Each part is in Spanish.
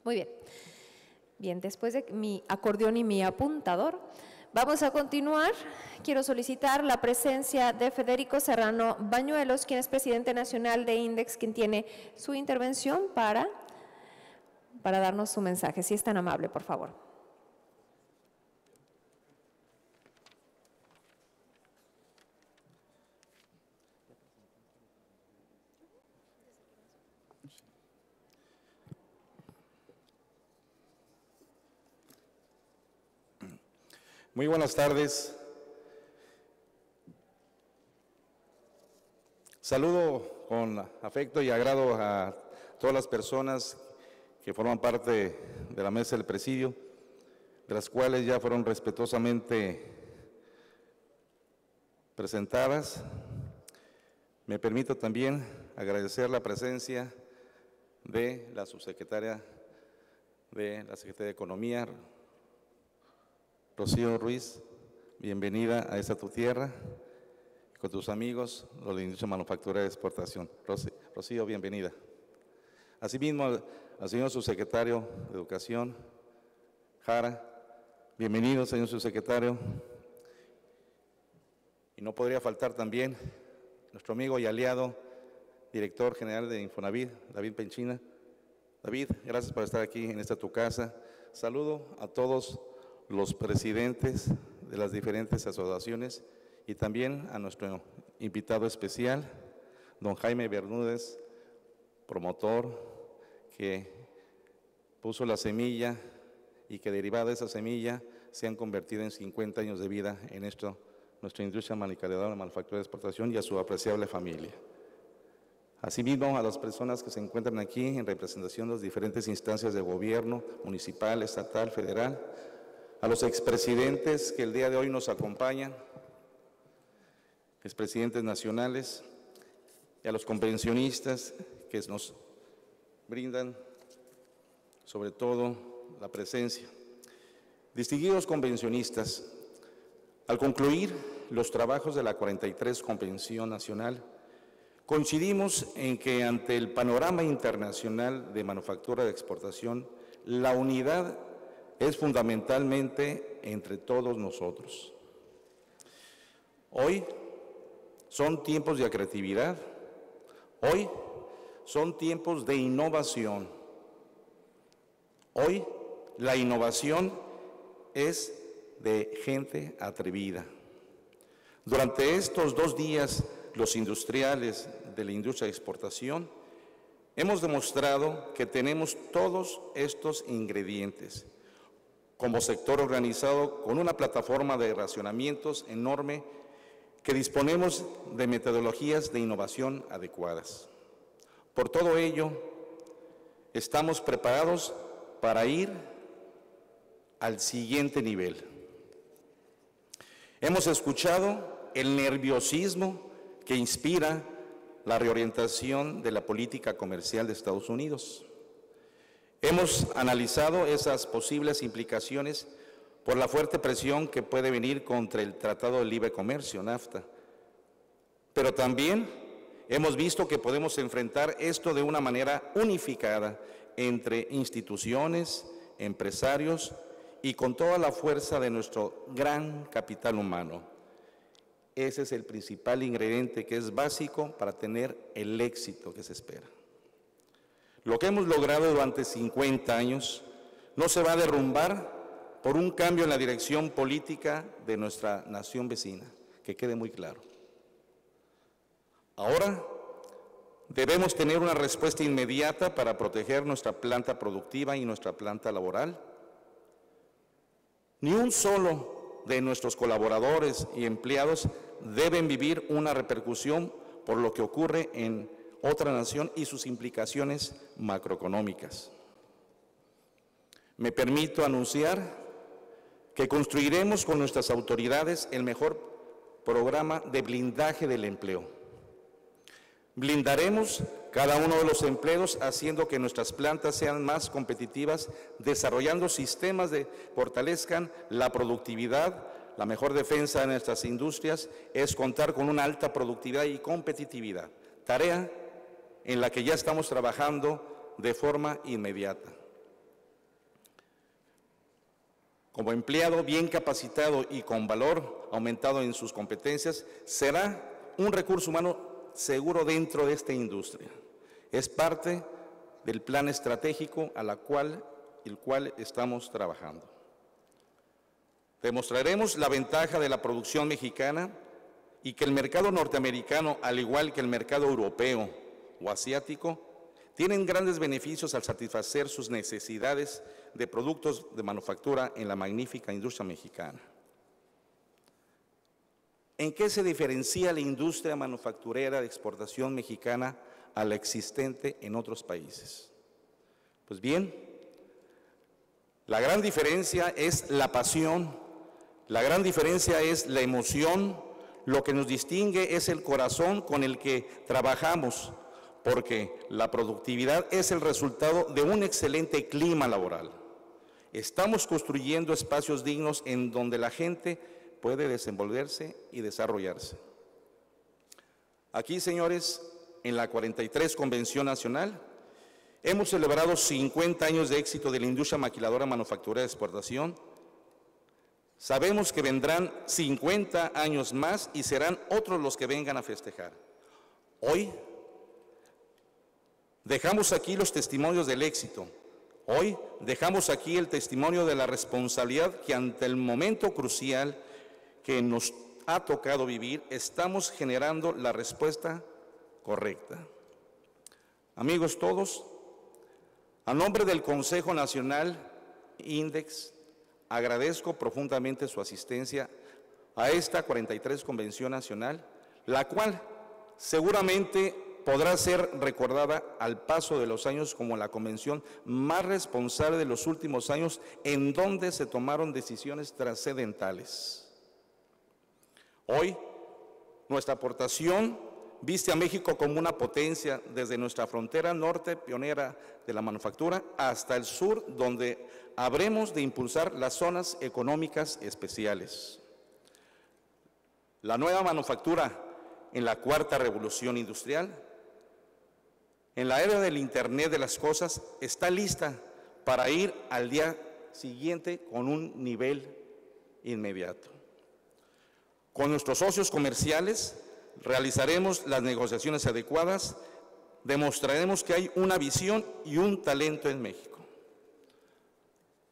Muy bien. Bien, después de mi acordeón y mi apuntador, vamos a continuar. Quiero solicitar la presencia de Federico Serrano Bañuelos, quien es presidente nacional de INDEX, quien tiene su intervención para darnos su mensaje. Si es tan amable, por favor. Muy buenas tardes. Saludo con afecto y agrado a todas las personas que forman parte de la mesa del presidio, de las cuales ya fueron respetuosamente presentadas. Me permito también agradecer la presencia de la subsecretaria de la Secretaría de Economía, Rocío Ruiz. Bienvenida a esta tu tierra, con tus amigos, los de Industria Manufacturera de Exportación. Rocío, bienvenida. Asimismo, al señor subsecretario de Educación, Jara, bienvenido, señor subsecretario. Y no podría faltar también nuestro amigo y aliado, director general de Infonavit, David Penchina. David, gracias por estar aquí en esta tu casa. Saludo a todos los presidentes de las diferentes asociaciones y también a nuestro invitado especial, don Jaime Bermúdez, promotor, que puso la semilla y que derivada de esa semilla se han convertido en 50 años de vida en nuestra industria manufacturera de exportación y a su apreciable familia. Asimismo, a las personas que se encuentran aquí en representación de las diferentes instancias de gobierno, municipal, estatal, federal, a los expresidentes que el día de hoy nos acompañan, expresidentes nacionales, y a los convencionistas que nos brindan, sobre todo, la presencia. Distinguidos convencionistas, al concluir los trabajos de la 43 Convención Nacional, coincidimos en que ante el panorama internacional de manufactura de exportación, la unidad es fundamentalmente entre todos nosotros. Hoy son tiempos de creatividad, hoy son tiempos de innovación. Hoy la innovación es de gente atrevida. Durante estos 2 días, los industriales de la industria de exportación hemos demostrado que tenemos todos estos ingredientes como sector organizado con una plataforma de racionamientos enorme que disponemos de metodologías de innovación adecuadas. Por todo ello, estamos preparados para ir al siguiente nivel. Hemos escuchado el nerviosismo que inspira la reorientación de la política comercial de Estados Unidos. Hemos analizado esas posibles implicaciones por la fuerte presión que puede venir contra el Tratado de Libre Comercio, NAFTA. Pero también hemos visto que podemos enfrentar esto de una manera unificada entre instituciones, empresarios y con toda la fuerza de nuestro gran capital humano. Ese es el principal ingrediente que es básico para tener el éxito que se espera. Lo que hemos logrado durante 50 años no se va a derrumbar por un cambio en la dirección política de nuestra nación vecina, que quede muy claro. Ahora debemos tener una respuesta inmediata para proteger nuestra planta productiva y nuestra planta laboral. Ni un solo de nuestros colaboradores y empleados deben vivir una repercusión por lo que ocurre en otra nación y sus implicaciones macroeconómicas. Me permito anunciar que construiremos con nuestras autoridades el mejor programa de blindaje del empleo. Blindaremos cada uno de los empleos haciendo que nuestras plantas sean más competitivas, desarrollando sistemas que fortalezcan la productividad. La mejor defensa de nuestras industrias es contar con una alta productividad y competitividad, tarea en la que ya estamos trabajando de forma inmediata. como empleado bien capacitado y con valor aumentado en sus competencias, será un recurso humano seguro dentro de esta industria. Es parte del plan estratégico el cual estamos trabajando. Demostraremos la ventaja de la producción mexicana y que el mercado norteamericano, al igual que el mercado europeo o asiático, tienen grandes beneficios al satisfacer sus necesidades de productos de manufactura en la magnífica industria mexicana. ¿En qué se diferencia la industria manufacturera de exportación mexicana a la existente en otros países? Pues bien, la gran diferencia es la pasión, la gran diferencia es la emoción, lo que nos distingue es el corazón con el que trabajamos, porque la productividad es el resultado de un excelente clima laboral. Estamos construyendo espacios dignos en donde la gente puede desenvolverse y desarrollarse. Aquí, señores, en la 43 Convención Nacional, hemos celebrado 50 años de éxito de la industria maquiladora manufacturera de exportación. Sabemos que vendrán 50 años más y serán otros los que vengan a festejar. Hoy dejamos aquí los testimonios del éxito. Hoy dejamos aquí el testimonio de la responsabilidad que ante el momento crucial que nos ha tocado vivir, estamos generando la respuesta correcta. Amigos todos, a nombre del Consejo Nacional INDEX, agradezco profundamente su asistencia a esta 43 Convención Nacional, la cual seguramente podrá ser recordada al paso de los años como la convención más responsable de los últimos años, en donde se tomaron decisiones trascendentales. Hoy, nuestra aportación viste a México como una potencia desde nuestra frontera norte, pionera de la manufactura, hasta el sur, donde habremos de impulsar las zonas económicas especiales. La nueva manufactura en la cuarta revolución industrial, en la era del Internet de las cosas, está lista para ir al día siguiente con un nivel inmediato. Con nuestros socios comerciales realizaremos las negociaciones adecuadas, demostraremos que hay una visión y un talento en México.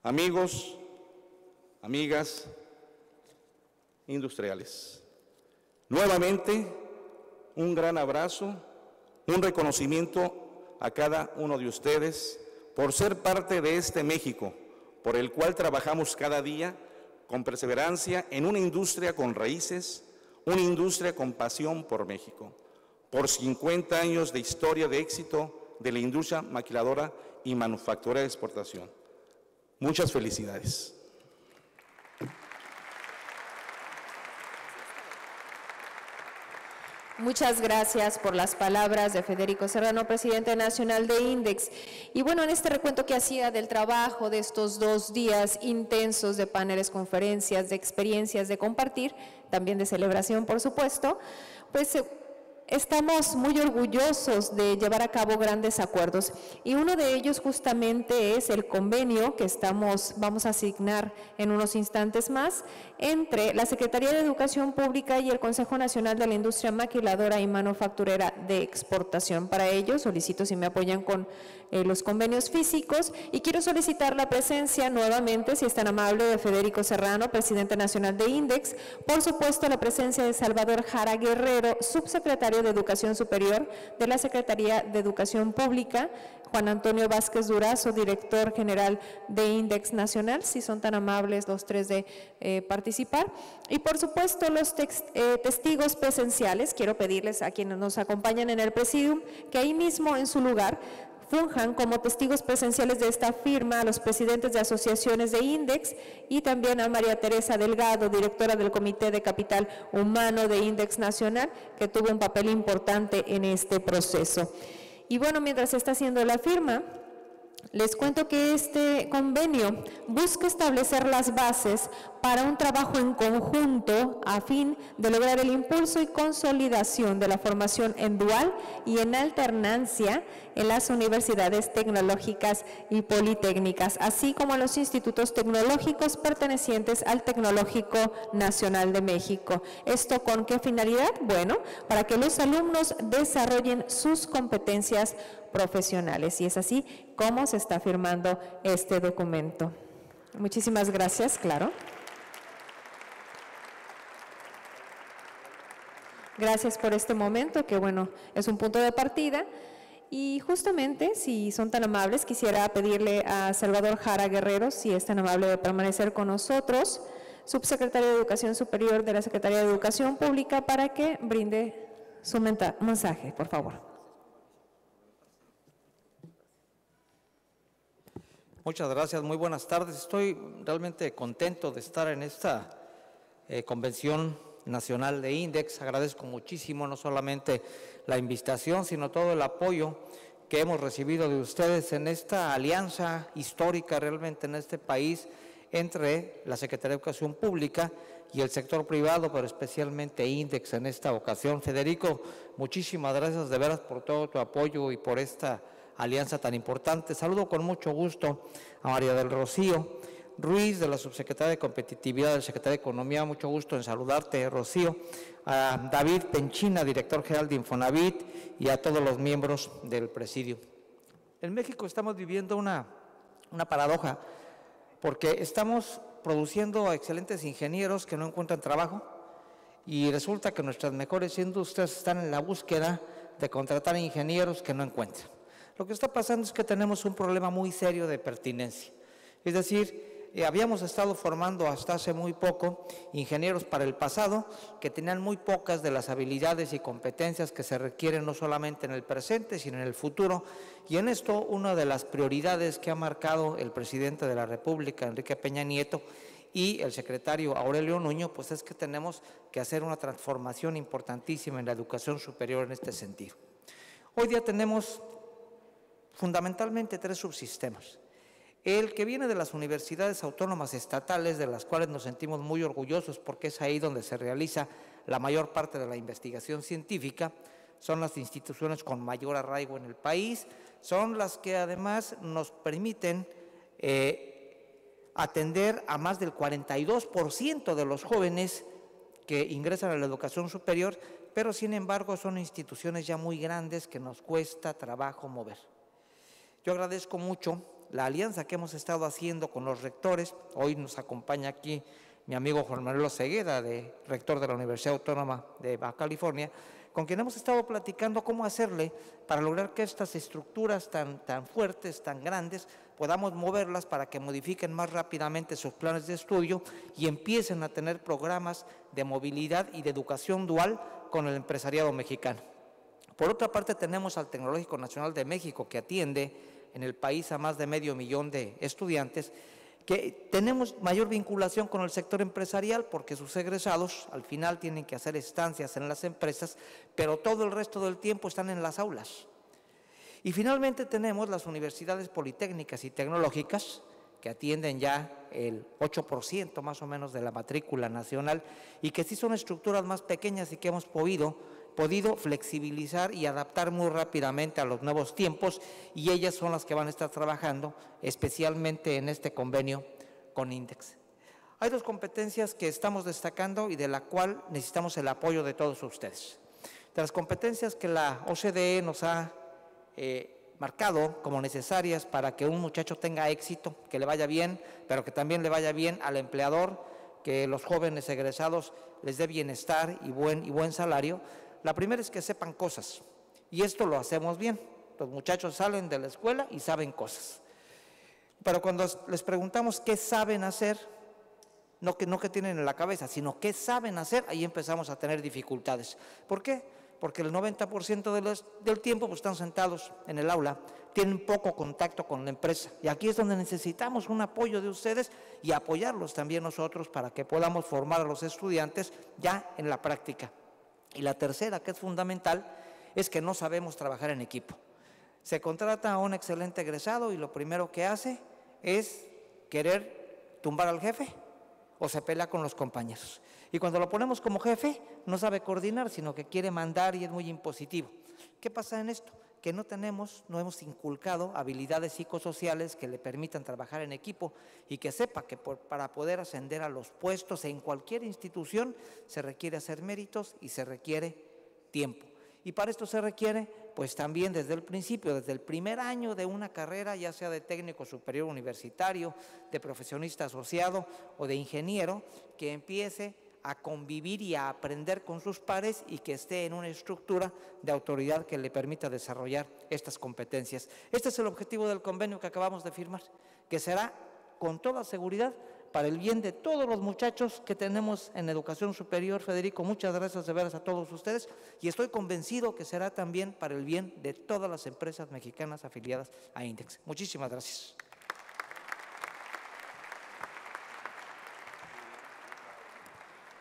Amigos, amigas industriales, nuevamente un gran abrazo, un reconocimiento a cada uno de ustedes por ser parte de este México, por el cual trabajamos cada día con perseverancia en una industria con raíces, una industria con pasión por México, por 50 años de historia de éxito de la industria maquiladora y manufacturera de exportación. Muchas felicidades. Muchas gracias por las palabras de Federico Serrano, presidente nacional de INDEX. Y bueno, en este recuento que hacía del trabajo de estos 2 días intensos de paneles, conferencias, de experiencias, de compartir, también de celebración, por supuesto, pues estamos muy orgullosos de llevar a cabo grandes acuerdos y uno de ellos justamente es el convenio que vamos a asignar en unos instantes más entre la Secretaría de Educación Pública y el Consejo Nacional de la Industria Maquiladora y Manufacturera de Exportación. Para ello solicito si me apoyan con los convenios físicos y quiero solicitar la presencia nuevamente, si es tan amable, de Federico Serrano, presidente nacional de INDEX, por supuesto la presencia de Salvador Jara Guerrero, subsecretario de Educación Superior de la Secretaría de Educación Pública, Juan Antonio Vázquez Durazo, director general de INDEX Nacional, si son tan amables los 3 de participar, y por supuesto los testigos presenciales. Quiero pedirles a quienes nos acompañan en el presidium que ahí mismo en su lugar funjan como testigos presenciales de esta firma a los presidentes de asociaciones de INDEX y también a María Teresa Delgado, directora del Comité de Capital Humano de INDEX Nacional, que tuvo un papel importante en este proceso. Y bueno, mientras se está haciendo la firma, Les cuento que este convenio busca establecer las bases para un trabajo en conjunto a fin de lograr el impulso y consolidación de la formación en dual y en alternancia en las universidades tecnológicas y politécnicas, así como en los institutos tecnológicos pertenecientes al Tecnológico Nacional de México. ¿Esto con qué finalidad? Bueno, para que los alumnos desarrollen sus competencias profesionales, y es así como se está firmando este documento. Muchísimas gracias, claro. Gracias por este momento, que bueno, es un punto de partida. Y justamente, si son tan amables, quisiera pedirle a Salvador Jara Guerrero, si es tan amable de permanecer con nosotros, subsecretario de Educación Superior de la Secretaría de Educación Pública, para que brinde su mensaje, por favor. Muchas gracias, muy buenas tardes. Estoy realmente contento de estar en esta Convención Nacional de INDEX. Agradezco muchísimo no solamente la invitación, sino todo el apoyo que hemos recibido de ustedes en esta alianza histórica realmente en este país entre la Secretaría de Educación Pública y el sector privado, pero especialmente INDEX en esta ocasión. Federico, muchísimas gracias de veras por todo tu apoyo y por esta alianza tan importante. Saludo con mucho gusto a María del Rocío Ruiz, de la Subsecretaría de Competitividad del Secretario de Economía, mucho gusto en saludarte, Rocío, a David Penchina, director general de Infonavit, y a todos los miembros del presidio. En México estamos viviendo una paradoja, porque estamos produciendo a excelentes ingenieros que no encuentran trabajo, y resulta que nuestras mejores industrias están en la búsqueda de contratar ingenieros que no encuentran. Lo que está pasando es que tenemos un problema muy serio de pertinencia. Es decir, habíamos estado formando hasta hace muy poco ingenieros para el pasado que tenían muy pocas de las habilidades y competencias que se requieren no solamente en el presente, sino en el futuro. Y en esto, una de las prioridades que ha marcado el presidente de la República, Enrique Peña Nieto, y el secretario Aurelio Nuño, pues es que tenemos que hacer una transformación importantísima en la educación superior en este sentido. Hoy día tenemos fundamentalmente tres subsistemas. El que viene de las universidades autónomas estatales, de las cuales nos sentimos muy orgullosos porque es ahí donde se realiza la mayor parte de la investigación científica, son las instituciones con mayor arraigo en el país, son las que además nos permiten atender a más del 42% de los jóvenes que ingresan a la educación superior, pero sin embargo son instituciones ya muy grandes que nos cuesta trabajo mover. Yo agradezco mucho la alianza que hemos estado haciendo con los rectores. Hoy nos acompaña aquí mi amigo Juan Manuel Cegueda, rector de la Universidad Autónoma de Baja California, con quien hemos estado platicando cómo hacerle para lograr que estas estructuras tan fuertes, tan grandes, podamos moverlas para que modifiquen más rápidamente sus planes de estudio y empiecen a tener programas de movilidad y de educación dual con el empresariado mexicano. Por otra parte, tenemos al Tecnológico Nacional de México, que atiende en el país a más de 500,000 de estudiantes, que tenemos mayor vinculación con el sector empresarial porque sus egresados al final tienen que hacer estancias en las empresas, pero todo el resto del tiempo están en las aulas. Y finalmente tenemos las universidades politécnicas y tecnológicas, que atienden ya el 8% más o menos de la matrícula nacional y que sí son estructuras más pequeñas y que hemos podido flexibilizar y adaptar muy rápidamente a los nuevos tiempos, y ellas son las que van a estar trabajando especialmente en este convenio con INDEX. Hay dos competencias que estamos destacando y de la cual necesitamos el apoyo de todos ustedes. De las competencias que la OCDE nos ha marcado como necesarias para que un muchacho tenga éxito, que le vaya bien, pero que también le vaya bien al empleador, que los jóvenes egresados les dé bienestar y buen salario. La primera es que sepan cosas, y esto lo hacemos bien. Los muchachos salen de la escuela y saben cosas. Pero cuando les preguntamos qué saben hacer, no que tienen en la cabeza, sino qué saben hacer, ahí empezamos a tener dificultades. ¿Por qué? Porque el 90% del tiempo pues, están sentados en el aula, tienen poco contacto con la empresa. Y aquí es donde necesitamos un apoyo de ustedes y apoyarlos también nosotros para que podamos formar a los estudiantes ya en la práctica. Y la tercera, que es fundamental, es que no sabemos trabajar en equipo. Se contrata a un excelente egresado y lo primero que hace es querer tumbar al jefe o se pelea con los compañeros. Y cuando lo ponemos como jefe, no sabe coordinar, sino que quiere mandar y es muy impositivo. ¿Qué pasa en esto? Que no hemos inculcado habilidades psicosociales que le permitan trabajar en equipo y que sepa que para poder ascender a los puestos en cualquier institución se requiere hacer méritos y se requiere tiempo. Y para esto se requiere, pues también desde el principio, desde el primer año de una carrera, ya sea de técnico superior universitario, de profesionista asociado o de ingeniero, que empiece a convivir y a aprender con sus pares y que esté en una estructura de autoridad que le permita desarrollar estas competencias. Este es el objetivo del convenio que acabamos de firmar, que será con toda seguridad para el bien de todos los muchachos que tenemos en educación superior. Federico, muchas gracias de veras a todos ustedes y estoy convencido que será también para el bien de todas las empresas mexicanas afiliadas a INDEX. Muchísimas gracias.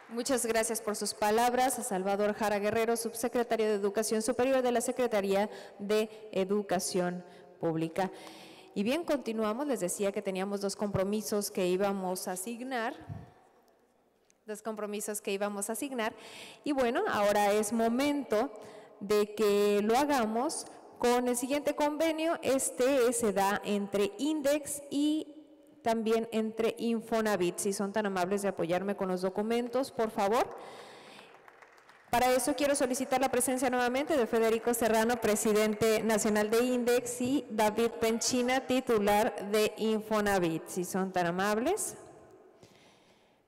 Muchas gracias por sus palabras a Salvador Jara Guerrero, subsecretario de Educación Superior de la Secretaría de Educación Pública. Y bien, continuamos. Les decía que teníamos dos compromisos que íbamos a asignar. Y bueno, ahora es momento de que lo hagamos con el siguiente convenio. Este se da entre INDEX y también entre Infonavit. Si son tan amables de apoyarme con los documentos, por favor. Para eso quiero solicitar la presencia nuevamente de Federico Serrano, presidente nacional de INDEX, y David Penchina, titular de Infonavit. Si son tan amables.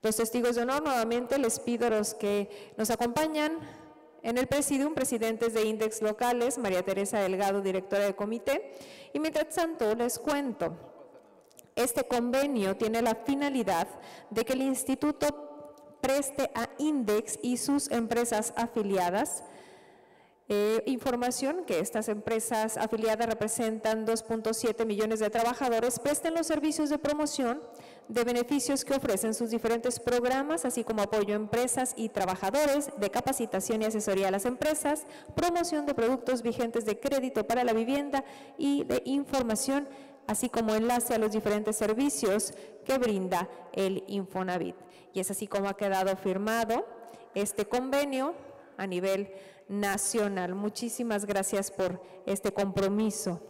Los testigos de honor, nuevamente les pido a los que nos acompañan en el presidium, presidentes de INDEX locales, María Teresa Delgado, directora de comité. Y mientras tanto les cuento, este convenio tiene la finalidad de que el instituto preste a INDEX y sus empresas afiliadas información que estas empresas afiliadas representan 2.7 millones de trabajadores, presten los servicios de promoción de beneficios que ofrecen sus diferentes programas, así como apoyo a empresas y trabajadores, de capacitación y asesoría a las empresas, promoción de productos vigentes de crédito para la vivienda y de información, así como enlace a los diferentes servicios que brinda el Infonavit. Y es así como ha quedado firmado este convenio a nivel nacional. Muchísimas gracias por este compromiso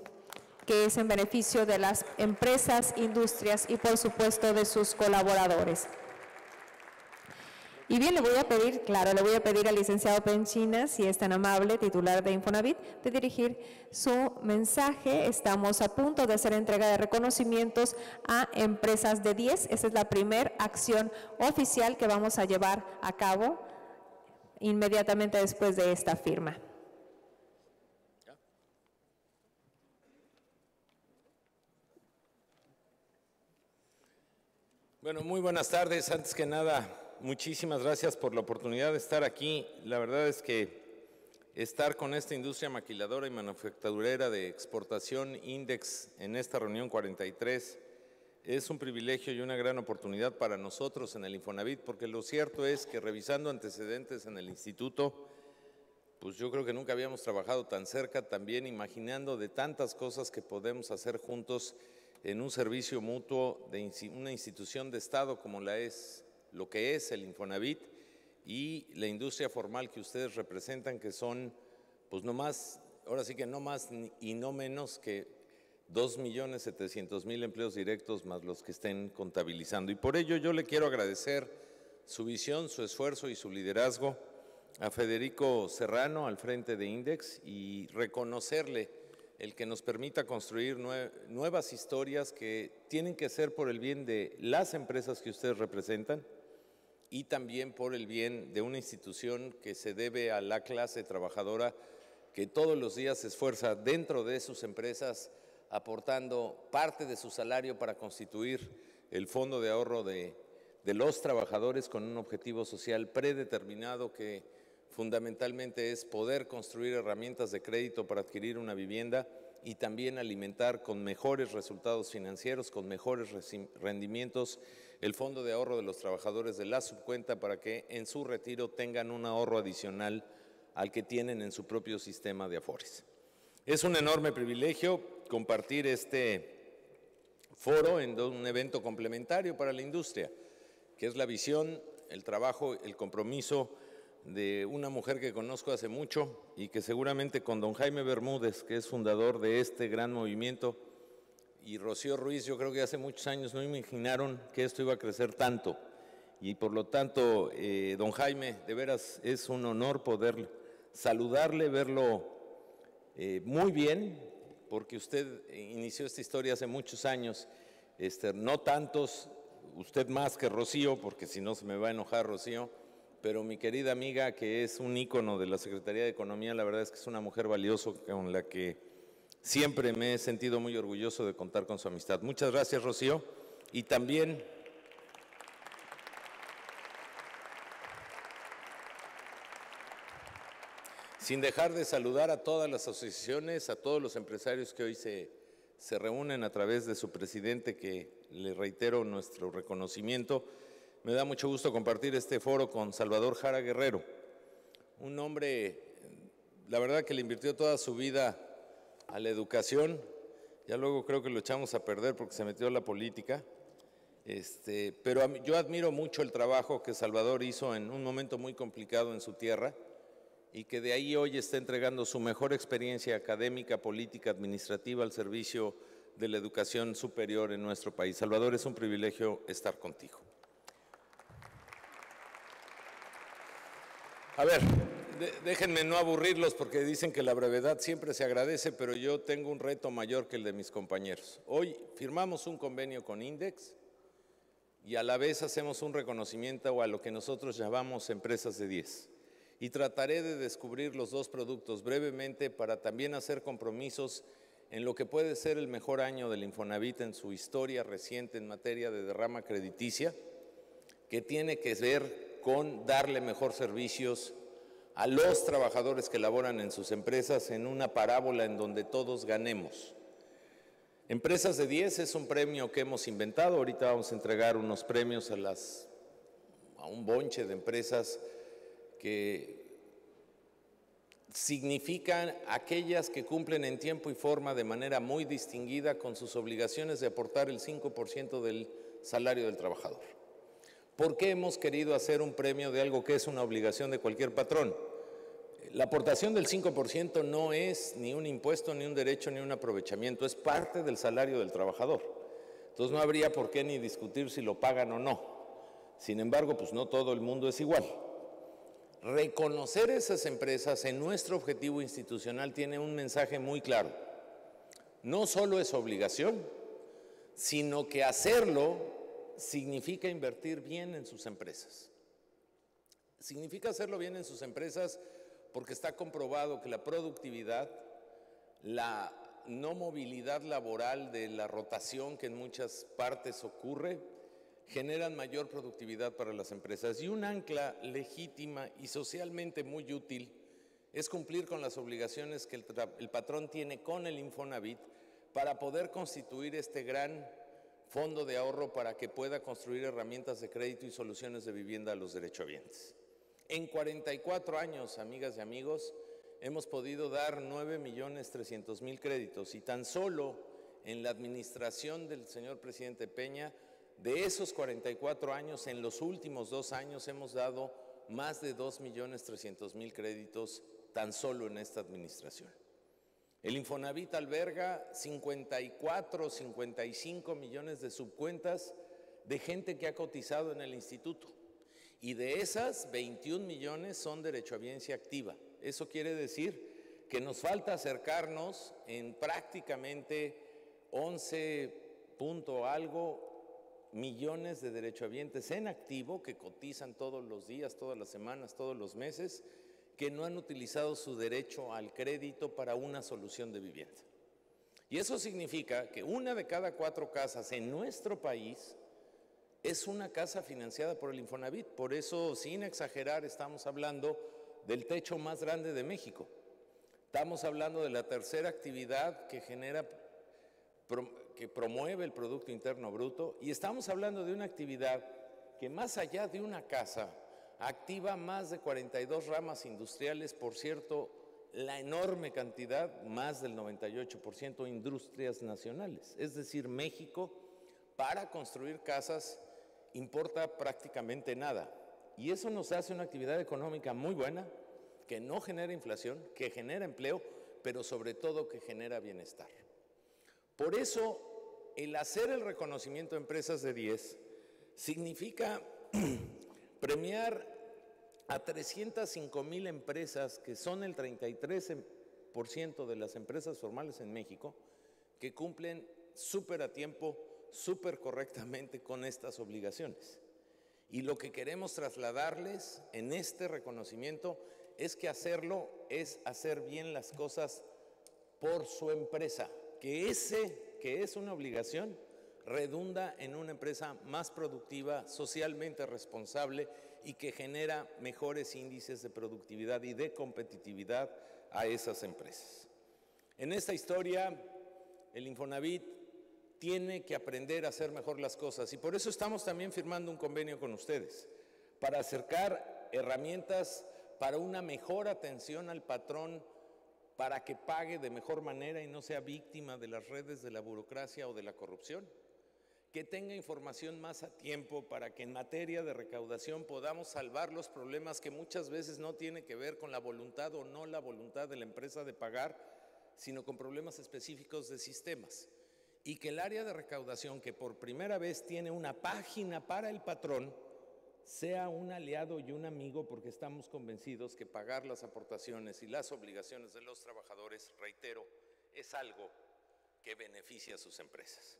que es en beneficio de las empresas, industrias y por supuesto de sus colaboradores. Y bien, le voy a pedir al licenciado Penchina, si es tan amable, titular de Infonavit, de dirigir su mensaje. Estamos a punto de hacer entrega de reconocimientos a empresas de 10. Esa es la primera acción oficial que vamos a llevar a cabo inmediatamente después de esta firma. Bueno, muy buenas tardes. Antes que nada, muchísimas gracias por la oportunidad de estar aquí. La verdad es que estar con esta industria maquiladora y manufacturera de exportación INDEX en esta reunión 43 es un privilegio y una gran oportunidad para nosotros en el Infonavit, porque lo cierto es que revisando antecedentes en el instituto, pues yo creo que nunca habíamos trabajado tan cerca, también imaginando de tantas cosas que podemos hacer juntos en un servicio mutuo de una institución de Estado como lo que es el Infonavit y la industria formal que ustedes representan, que son, pues no más, ahora sí que no más y no menos que 2.700.000 empleos directos más los que estén contabilizando. Y por ello yo le quiero agradecer su visión, su esfuerzo y su liderazgo a Federico Serrano al frente de INDEX y reconocerle el que nos permita construir nuevas historias que tienen que ser por el bien de las empresas que ustedes representan y también por el bien de una institución que se debe a la clase trabajadora que todos los días se esfuerza dentro de sus empresas aportando parte de su salario para constituir el fondo de ahorro de los trabajadores con un objetivo social predeterminado que fundamentalmente es poder construir herramientas de crédito para adquirir una vivienda y también alimentar con mejores resultados financieros, con mejores rendimientos, el fondo de ahorro de los trabajadores de la subcuenta para que en su retiro tengan un ahorro adicional al que tienen en su propio sistema de Afores. Es un enorme privilegio compartir este foro en un evento complementario para la industria, que es la visión, el trabajo, el compromiso de una mujer que conozco hace mucho y que seguramente con don Jaime Bermúdez, que es fundador de este gran movimiento, y Rocío Ruiz, yo creo que hace muchos años no imaginaron que esto iba a crecer tanto. Y por lo tanto, don Jaime, de veras es un honor poder saludarle, verlo muy bien, porque usted inició esta historia hace muchos años, no tantos, usted más que Rocío, porque si no se me va a enojar Rocío, pero mi querida amiga, que es un ícono de la Secretaría de Economía, la verdad es que es una mujer valiosa con la que siempre me he sentido muy orgulloso de contar con su amistad. Muchas gracias, Rocío. Y también, sin dejar de saludar a todas las asociaciones, a todos los empresarios que hoy se reúnen a través de su presidente, que le reitero nuestro reconocimiento. Me da mucho gusto compartir este foro con Salvador Jara Guerrero, un hombre, la verdad, que le invirtió toda su vida a la educación. Ya luego creo que lo echamos a perder porque se metió a la política. Pero yo admiro mucho el trabajo que Salvador hizo en un momento muy complicado en su tierra y que de ahí hoy está entregando su mejor experiencia académica, política, administrativa al servicio de la educación superior en nuestro país. Salvador, es un privilegio estar contigo. A ver, déjenme no aburrirlos porque dicen que la brevedad siempre se agradece, pero yo tengo un reto mayor que el de mis compañeros. Hoy firmamos un convenio con INDEX y a la vez hacemos un reconocimiento a lo que nosotros llamamos empresas de 10. Y trataré de descubrir los dos productos brevemente para también hacer compromisos en lo que puede ser el mejor año del Infonavit en su historia reciente en materia de derrama crediticia, que tiene que ver con darle mejor servicios a los trabajadores que laboran en sus empresas en una parábola en donde todos ganemos. Empresas de 10 es un premio que hemos inventado. Ahorita vamos a entregar unos premios a un bonche de empresas que significan aquellas que cumplen en tiempo y forma de manera muy distinguida con sus obligaciones de aportar el 5% del salario del trabajador. ¿Por qué hemos querido hacer un premio de algo que es una obligación de cualquier patrón? La aportación del 5% no es ni un impuesto, ni un derecho, ni un aprovechamiento, es parte del salario del trabajador. Entonces no habría por qué ni discutir si lo pagan o no. Sin embargo, pues no todo el mundo es igual. Reconocer esas empresas en nuestro objetivo institucional tiene un mensaje muy claro. No solo es obligación, sino que hacerlo significa invertir bien en sus empresas. Significa hacerlo bien en sus empresas porque está comprobado que la productividad, la no movilidad laboral de la rotación que en muchas partes ocurre, generan mayor productividad para las empresas. Y un ancla legítima y socialmente muy útil es cumplir con las obligaciones que el patrón tiene con el Infonavit para poder constituir este gran fondo de ahorro para que pueda construir herramientas de crédito y soluciones de vivienda a los derechohabientes. En 44 años, amigas y amigos, hemos podido dar 9.300.000 créditos y tan solo en la administración del señor presidente Peña, de esos 44 años, en los últimos 2 años hemos dado más de 2.300.000 créditos tan solo en esta administración. El Infonavit alberga 54, 55 millones de subcuentas de gente que ha cotizado en el instituto. Y de esas, 21 millones son derechohabiencia activa. Eso quiere decir que nos falta acercarnos en prácticamente 11 punto algo millones de derechohabientes en activo que cotizan todos los días, todas las semanas, todos los meses, que no han utilizado su derecho al crédito para una solución de vivienda. Y eso significa que 1 de cada 4 casas en nuestro país es una casa financiada por el Infonavit. Por eso, sin exagerar, estamos hablando del techo más grande de México. Estamos hablando de la tercera actividad que promueve el Producto Interno Bruto, y estamos hablando de una actividad que, más allá de una casa, activa más de 42 ramas industriales, por cierto, la enorme cantidad, más del 98%, industrias nacionales. Es decir, México, para construir casas, importa prácticamente nada. Y eso nos hace una actividad económica muy buena, que no genera inflación, que genera empleo, pero sobre todo que genera bienestar. Por eso, el hacer el reconocimiento de empresas de 10 significa premiar a 305,000 empresas, que son el 33% de las empresas formales en México, que cumplen súper a tiempo, súper correctamente con estas obligaciones. Y lo que queremos trasladarles en este reconocimiento es que hacerlo es hacer bien las cosas por su empresa, que es una obligación, redunda en una empresa más productiva, socialmente responsable y que genera mejores índices de productividad y de competitividad a esas empresas. En esta historia, el Infonavit tiene que aprender a hacer mejor las cosas y por eso estamos también firmando un convenio con ustedes para acercar herramientas para una mejor atención al patrón, para que pague de mejor manera y no sea víctima de las redes de la burocracia o de la corrupción, que tenga información más a tiempo para que en materia de recaudación podamos salvar los problemas que muchas veces no tienen que ver con la voluntad o no la voluntad de la empresa de pagar, sino con problemas específicos de sistemas. Y que el área de recaudación, que por primera vez tiene una página para el patrón, sea un aliado y un amigo, porque estamos convencidos que pagar las aportaciones y las obligaciones de los trabajadores, reitero, es algo que beneficia a sus empresas.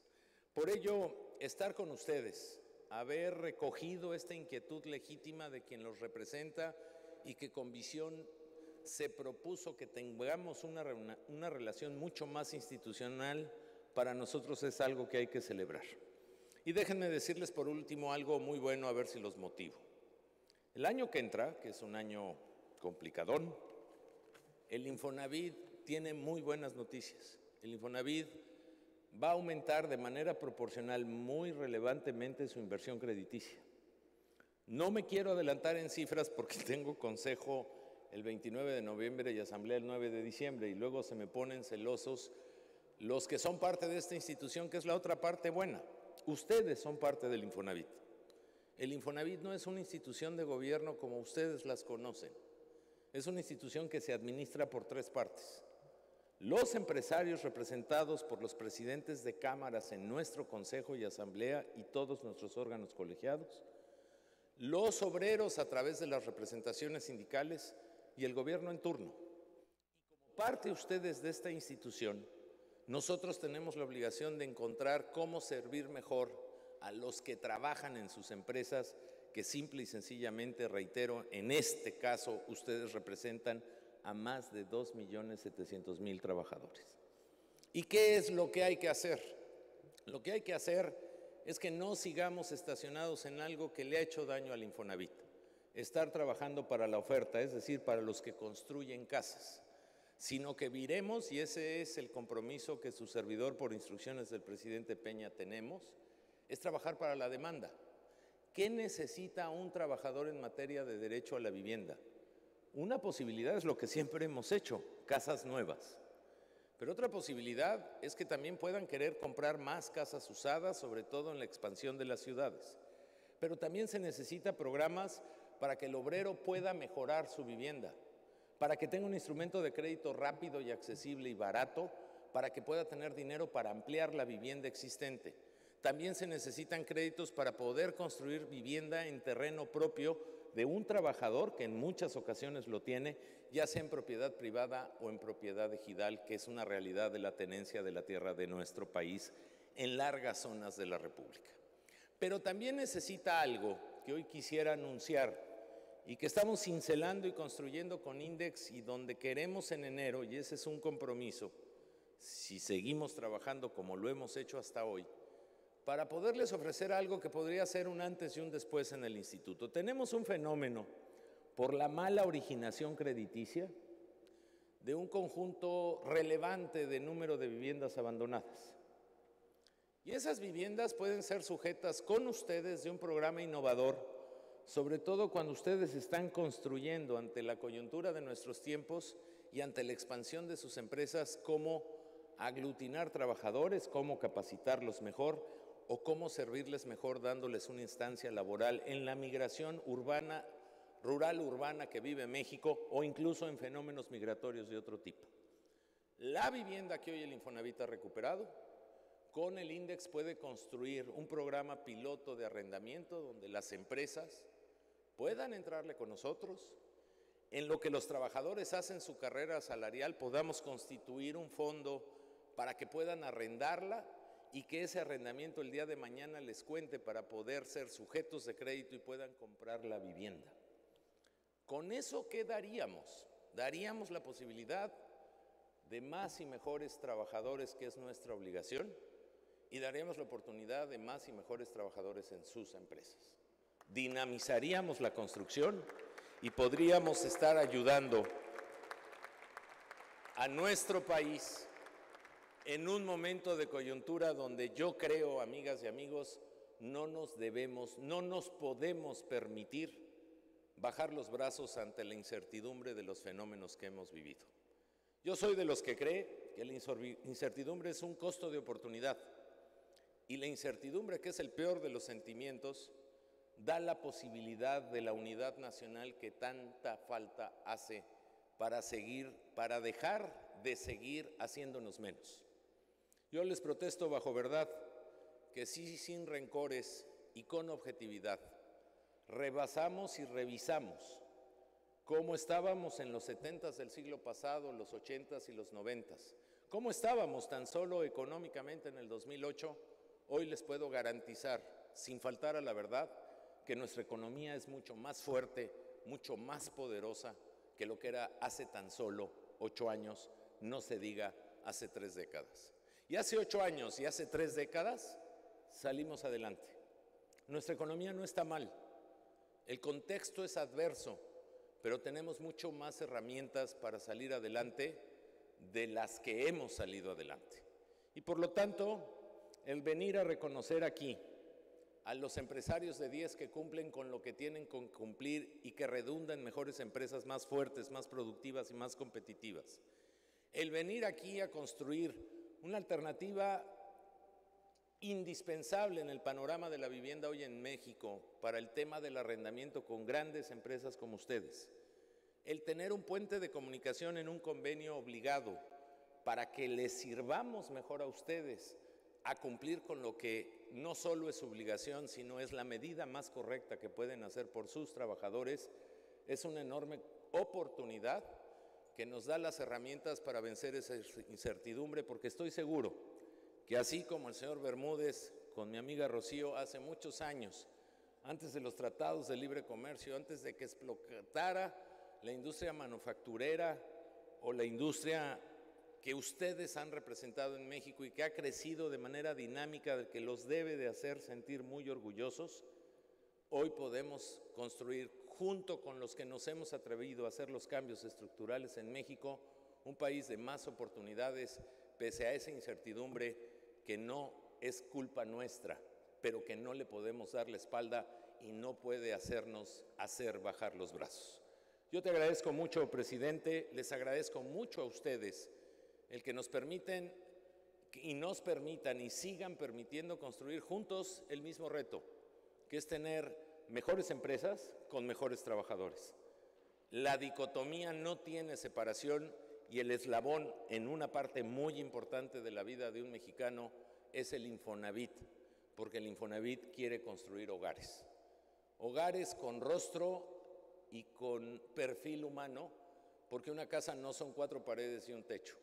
Por ello, estar con ustedes, haber recogido esta inquietud legítima de quien los representa y que con visión se propuso que tengamos una relación mucho más institucional, para nosotros es algo que hay que celebrar. Y déjenme decirles por último algo muy bueno, a ver si los motivo. El año que entra, que es un año complicadón, el Infonavit tiene muy buenas noticias. El Infonavit va a aumentar de manera proporcional muy relevantemente su inversión crediticia. No me quiero adelantar en cifras porque tengo consejo el 29 de noviembre y asamblea el 9 de diciembre y luego se me ponen celosos los que son parte de esta institución, que es la otra parte buena. Ustedes son parte del Infonavit. El Infonavit no es una institución de gobierno como ustedes las conocen. Es una institución que se administra por tres partes. Los empresarios representados por los presidentes de cámaras en nuestro consejo y asamblea y todos nuestros órganos colegiados, los obreros a través de las representaciones sindicales y el gobierno en turno. Y como parte ustedes de esta institución, nosotros tenemos la obligación de encontrar cómo servir mejor a los que trabajan en sus empresas, que simple y sencillamente, reitero, en este caso ustedes representan a más de 2.700.000 trabajadores. ¿Y qué es lo que hay que hacer? Lo que hay que hacer es que no sigamos estacionados en algo que le ha hecho daño al Infonavit. Estar trabajando para la oferta, es decir, para los que construyen casas, sino que viremos, y ese es el compromiso que su servidor por instrucciones del presidente Peña tenemos, es trabajar para la demanda. ¿Qué necesita un trabajador en materia de derecho a la vivienda? Una posibilidad es lo que siempre hemos hecho, casas nuevas. Pero otra posibilidad es que también puedan querer comprar más casas usadas, sobre todo en la expansión de las ciudades. Pero también se necesita programas para que el obrero pueda mejorar su vivienda, para que tenga un instrumento de crédito rápido y accesible y barato, para que pueda tener dinero para ampliar la vivienda existente. También se necesitan créditos para poder construir vivienda en terreno propio de un trabajador, que en muchas ocasiones lo tiene, ya sea en propiedad privada o en propiedad ejidal, que es una realidad de la tenencia de la tierra de nuestro país en largas zonas de la República. Pero también necesita algo que hoy quisiera anunciar y que estamos cincelando y construyendo con INDEX y donde queremos en enero, y ese es un compromiso, si seguimos trabajando como lo hemos hecho hasta hoy, para poderles ofrecer algo que podría ser un antes y un después en el instituto. Tenemos un fenómeno por la mala originación crediticia de un conjunto relevante de número de viviendas abandonadas. Y esas viviendas pueden ser sujetas con ustedes de un programa innovador, sobre todo cuando ustedes están construyendo ante la coyuntura de nuestros tiempos y ante la expansión de sus empresas, cómo aglutinar trabajadores, cómo capacitarlos mejor o cómo servirles mejor dándoles una instancia laboral en la migración urbana, rural-urbana que vive México o incluso en fenómenos migratorios de otro tipo. La vivienda que hoy el Infonavit ha recuperado, con el INDEX puede construir un programa piloto de arrendamiento donde las empresas puedan entrarle con nosotros. En lo que los trabajadores hacen su carrera salarial, podamos constituir un fondo para que puedan arrendarla y que ese arrendamiento el día de mañana les cuente para poder ser sujetos de crédito y puedan comprar la vivienda. ¿Con eso qué daríamos? Daríamos la posibilidad de más y mejores trabajadores, que es nuestra obligación, y daríamos la oportunidad de más y mejores trabajadores en sus empresas. Dinamizaríamos la construcción y podríamos estar ayudando a nuestro país en un momento de coyuntura donde yo creo, amigas y amigos, no nos podemos permitir bajar los brazos ante la incertidumbre de los fenómenos que hemos vivido. Yo soy de los que cree que la incertidumbre es un costo de oportunidad y la incertidumbre, que es el peor de los sentimientos, da la posibilidad de la unidad nacional que tanta falta hace para dejar de seguir haciéndonos menos. Yo les protesto bajo verdad que sí, sin rencores y con objetividad, rebasamos y revisamos cómo estábamos en los 70s del siglo pasado, los 80s y los 90s, cómo estábamos tan solo económicamente en el 2008, hoy les puedo garantizar, sin faltar a la verdad, que nuestra economía es mucho más fuerte, mucho más poderosa que lo que era hace tan solo 8 años, no se diga hace 3 décadas. Y hace 8 años y hace 3 décadas salimos adelante. Nuestra economía no está mal, el contexto es adverso, pero tenemos mucho más herramientas para salir adelante de las que hemos salido adelante. Y por lo tanto, el venir a reconocer aquí a los empresarios de 10 que cumplen con lo que tienen que cumplir y que redundan en mejores empresas más fuertes, más productivas y más competitivas. El venir aquí a construir una alternativa indispensable en el panorama de la vivienda hoy en México para el tema del arrendamiento con grandes empresas como ustedes. El tener un puente de comunicación en un convenio obligado para que les sirvamos mejor a ustedes a cumplir con lo que no solo es su obligación, sino es la medida más correcta que pueden hacer por sus trabajadores, es una enorme oportunidad que nos da las herramientas para vencer esa incertidumbre, porque estoy seguro que así como el señor Bermúdez con mi amiga Rocío hace muchos años, antes de los tratados de libre comercio, antes de que explotara la industria manufacturera o la industria que ustedes han representado en México y que ha crecido de manera dinámica, que los debe de hacer sentir muy orgullosos, hoy podemos construir, junto con los que nos hemos atrevido a hacer los cambios estructurales en México, un país de más oportunidades, pese a esa incertidumbre que no es culpa nuestra, pero que no le podemos dar la espalda y no puede hacernos bajar los brazos. Yo te agradezco mucho, presidente, les agradezco mucho a ustedes el que nos permitan y sigan permitiendo construir juntos el mismo reto, que es tener mejores empresas con mejores trabajadores. La dicotomía no tiene separación y el eslabón en una parte muy importante de la vida de un mexicano es el Infonavit, porque el Infonavit quiere construir hogares. Hogares con rostro y con perfil humano, porque una casa no son 4 paredes y un techo.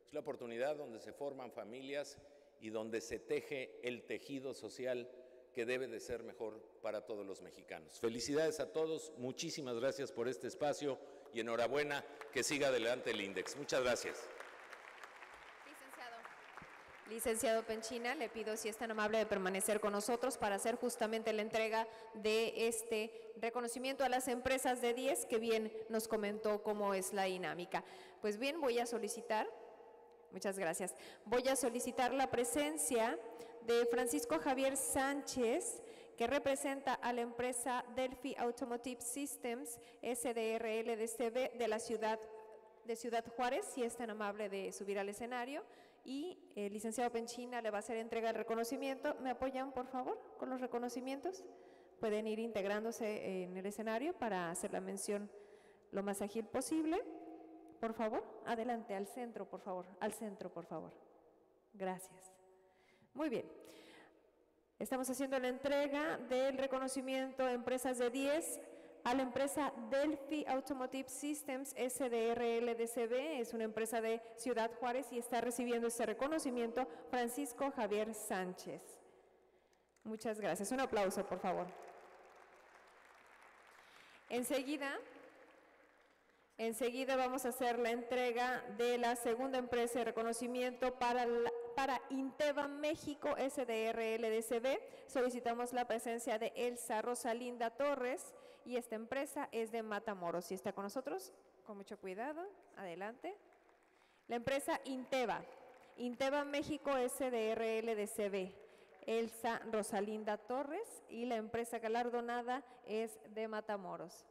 Es la oportunidad donde se forman familias y donde se teje el tejido social que debe de ser mejor para todos los mexicanos. Felicidades a todos, muchísimas gracias por este espacio y enhorabuena, que siga adelante el INDEX. Muchas gracias. Licenciado Penchina, le pido si es tan amable de permanecer con nosotros para hacer justamente la entrega de este reconocimiento a las empresas de 10 que bien nos comentó cómo es la dinámica. Pues bien, voy a solicitar, muchas gracias, voy a solicitar la presencia de Francisco Javier Sánchez, que representa a la empresa Delphi Automotive Systems, SDRL de la ciudad de Ciudad Juárez, si es tan amable de subir al escenario, y el licenciado Penchina le va a hacer entrega del reconocimiento. ¿Me apoyan, por favor, con los reconocimientos? Pueden ir integrándose en el escenario para hacer la mención lo más ágil posible. Por favor, adelante, al centro, por favor, al centro, por favor. Gracias. Muy bien. Estamos haciendo la entrega del reconocimiento a empresas de 10 a la empresa Delphi Automotive Systems SDRL DCB. Es una empresa de Ciudad Juárez y está recibiendo este reconocimiento Francisco Javier Sánchez. Muchas gracias. Un aplauso, por favor. Enseguida vamos a hacer la entrega de la segunda empresa de reconocimiento para Inteva México SDRL DCB. Solicitamos la presencia de Elsa Rosalinda Torres y esta empresa es de Matamoros. Si está con nosotros, con mucho cuidado, adelante. La empresa Inteva México SDRL DCB, Elsa Rosalinda Torres, y la empresa galardonada es de Matamoros.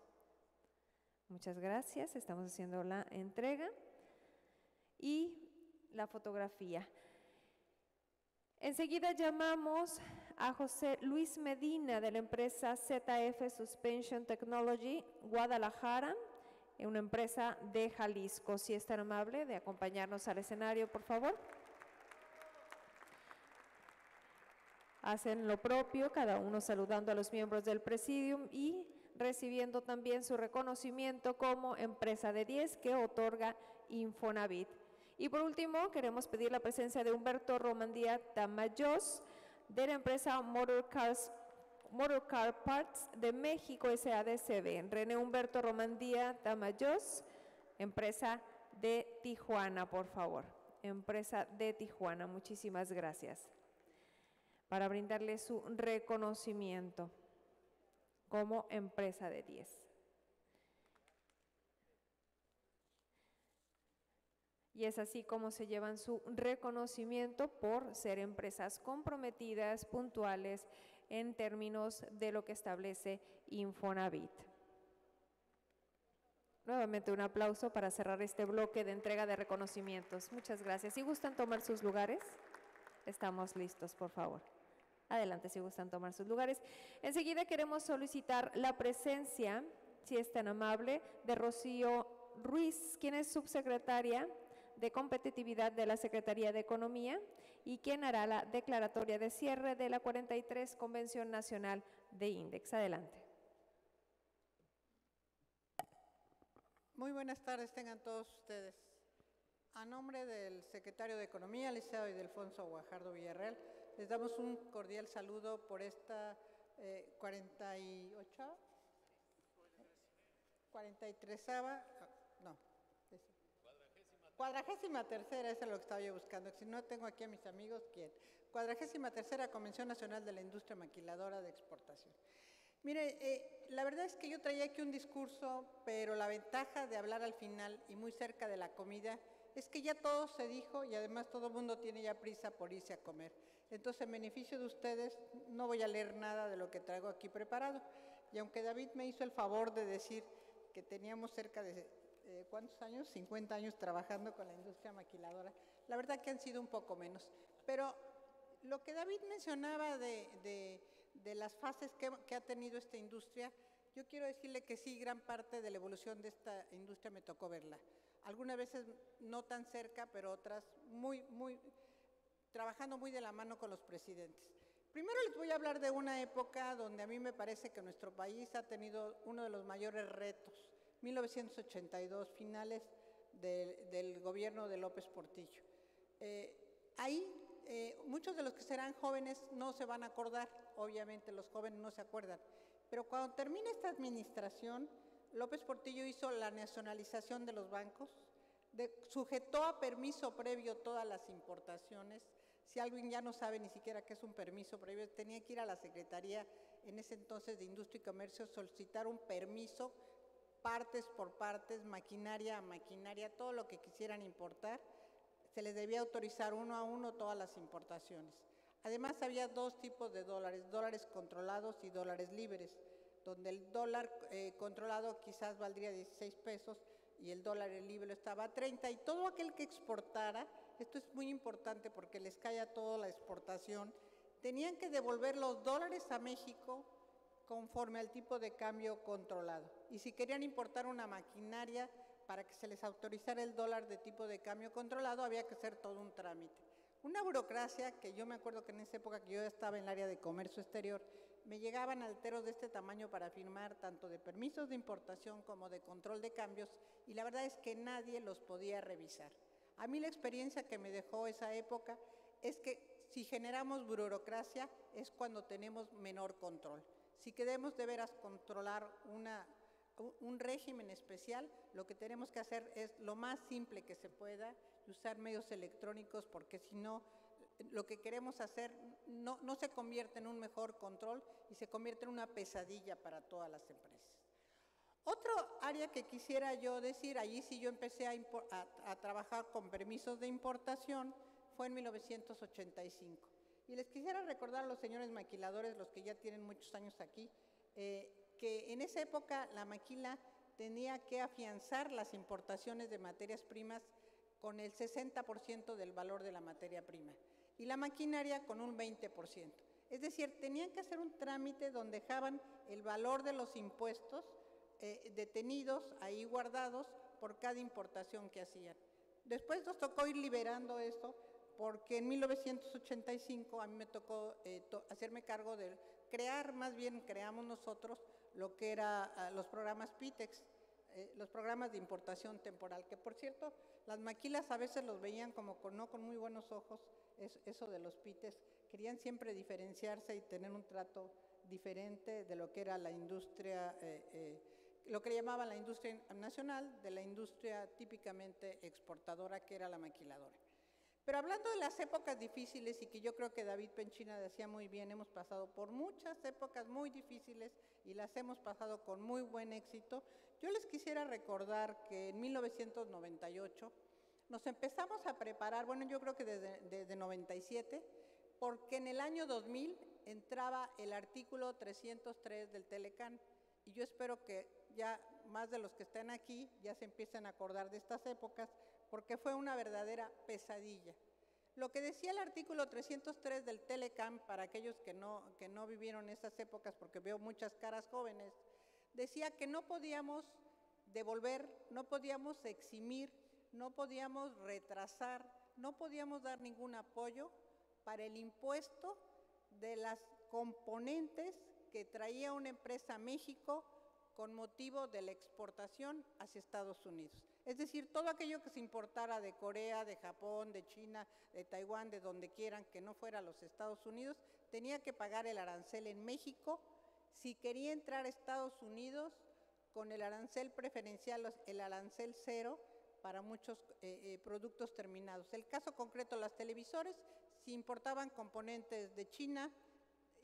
Muchas gracias, estamos haciendo la entrega y la fotografía. Enseguida llamamos a José Luis Medina de la empresa ZF Suspension Technology Guadalajara, una empresa de Jalisco. Si es tan amable de acompañarnos al escenario, por favor. Hacen lo propio, cada uno saludando a los miembros del Presidium y recibiendo también su reconocimiento como empresa de 10 que otorga Infonavit. Y por último, queremos pedir la presencia de Humberto Romandía Tamayos, de la empresa Motor Car Parts de México SADCB. René Humberto Romandía Tamayos, empresa de Tijuana, por favor. Empresa de Tijuana, muchísimas gracias. Para brindarle su reconocimiento como empresa de 10. Y es así como se llevan su reconocimiento por ser empresas comprometidas, puntuales, en términos de lo que establece Infonavit. Nuevamente un aplauso para cerrar este bloque de entrega de reconocimientos. Muchas gracias. Si gustan tomar sus lugares, estamos listos, por favor. Adelante, si gustan tomar sus lugares. Enseguida queremos solicitar la presencia, si es tan amable, de Rocío Ruiz, quien es subsecretaria de Competitividad de la Secretaría de Economía y quien hará la declaratoria de cierre de la 43 Convención Nacional de INDEX. Adelante. Muy buenas tardes, tengan todos ustedes. A nombre del secretario de Economía, licenciado Ildefonso Guajardo Villarreal, les damos un cordial saludo por esta 43ª, esa es lo que estaba yo buscando. Si no tengo aquí a mis amigos, ¿quién? 43ª Convención Nacional de la Industria Maquiladora de Exportación. Mire, la verdad es que yo traía aquí un discurso, pero la ventaja de hablar al final y muy cerca de la comida es que ya todo se dijo y además todo el mundo tiene ya prisa por irse a comer. Entonces, en beneficio de ustedes, no voy a leer nada de lo que traigo aquí preparado. Y aunque David me hizo el favor de decir que teníamos cerca de, ¿cuántos años? 50 años trabajando con la industria maquiladora, la verdad que han sido un poco menos. Pero lo que David mencionaba de las fases que ha tenido esta industria, yo quiero decirle que sí, gran parte de la evolución de esta industria me tocó verla. Algunas veces no tan cerca, pero otras trabajando muy de la mano con los presidentes. Primero les voy a hablar de una época donde a mí me parece que nuestro país ha tenido uno de los mayores retos, 1982, finales del gobierno de López Portillo. Muchos de los que serán jóvenes no se van a acordar, obviamente los jóvenes no se acuerdan, pero cuando termina esta administración, López Portillo hizo la nacionalización de los bancos, sujetó a permiso previo todas las importaciones. Si alguien ya no sabe ni siquiera qué es un permiso previo, tenía que ir a la Secretaría en ese entonces de Industria y Comercio, solicitar un permiso, partes por partes, maquinaria a maquinaria, todo lo que quisieran importar, se les debía autorizar uno a uno todas las importaciones. Además había dos tipos de dólares, dólares controlados y dólares libres, donde el dólar controlado quizás valdría 16 pesos y el dólar el libro estaba a 30, y todo aquel que exportara, esto es muy importante porque les cae a toda la exportación, tenían que devolver los dólares a México conforme al tipo de cambio controlado. Y si querían importar una maquinaria para que se les autorizara el dólar de tipo de cambio controlado, había que hacer todo un trámite. Una burocracia que yo me acuerdo que en esa época que yo estaba en el área de comercio exterior, me llegaban alteros de este tamaño para firmar tanto de permisos de importación como de control de cambios, y la verdad es que nadie los podía revisar. A mí la experiencia que me dejó esa época es que si generamos burocracia es cuando tenemos menor control. Si queremos de veras controlar un régimen especial, lo que tenemos que hacer es lo más simple que se pueda y usar medios electrónicos, porque si no, lo que queremos hacer no se convierte en un mejor control y se convierte en una pesadilla para todas las empresas. Otro área que quisiera yo decir, allí sí yo empecé a trabajar con permisos de importación, fue en 1985. Y les quisiera recordar a los señores maquiladores, los que ya tienen muchos años aquí, que en esa época la maquila tenía que afianzar las importaciones de materias primas con el 60% del valor de la materia prima y la maquinaria con un 20%. Es decir, tenían que hacer un trámite donde dejaban el valor de los impuestos detenidos, ahí guardados, por cada importación que hacían. Después nos tocó ir liberando esto, porque en 1985 a mí me tocó hacerme cargo de crear, más bien creamos nosotros lo que eran los programas PITEX, los programas de importación temporal, que por cierto, las maquilas a veces los veían como no con muy buenos ojos, eso de los PITEX, querían siempre diferenciarse y tener un trato diferente de lo que era la industria, lo que llamaban la industria nacional, de la industria típicamente exportadora que era la maquiladora. Pero hablando de las épocas difíciles, y que yo creo que David Penchina decía muy bien, hemos pasado por muchas épocas muy difíciles y las hemos pasado con muy buen éxito, yo les quisiera recordar que en 1998 nos empezamos a preparar, bueno, yo creo que desde 97, porque en el año 2000 entraba el artículo 303 del Telecán, y yo espero que ya más de los que están aquí ya se empiecen a acordar de estas épocas, porque fue una verdadera pesadilla. Lo que decía el artículo 303 del Telecam, para aquellos que no vivieron esas épocas, porque veo muchas caras jóvenes, decía que no podíamos devolver, no podíamos eximir, no podíamos retrasar, no podíamos dar ningún apoyo para el impuesto de las componentes que traía una empresa a México con motivo de la exportación hacia Estados Unidos. Es decir, todo aquello que se importara de Corea, de Japón, de China, de Taiwán, de donde quieran, que no fuera a los Estados Unidos, tenía que pagar el arancel en México. Si quería entrar a Estados Unidos con el arancel preferencial, el arancel cero, para muchos productos terminados. El caso concreto, las televisores, si importaban componentes de China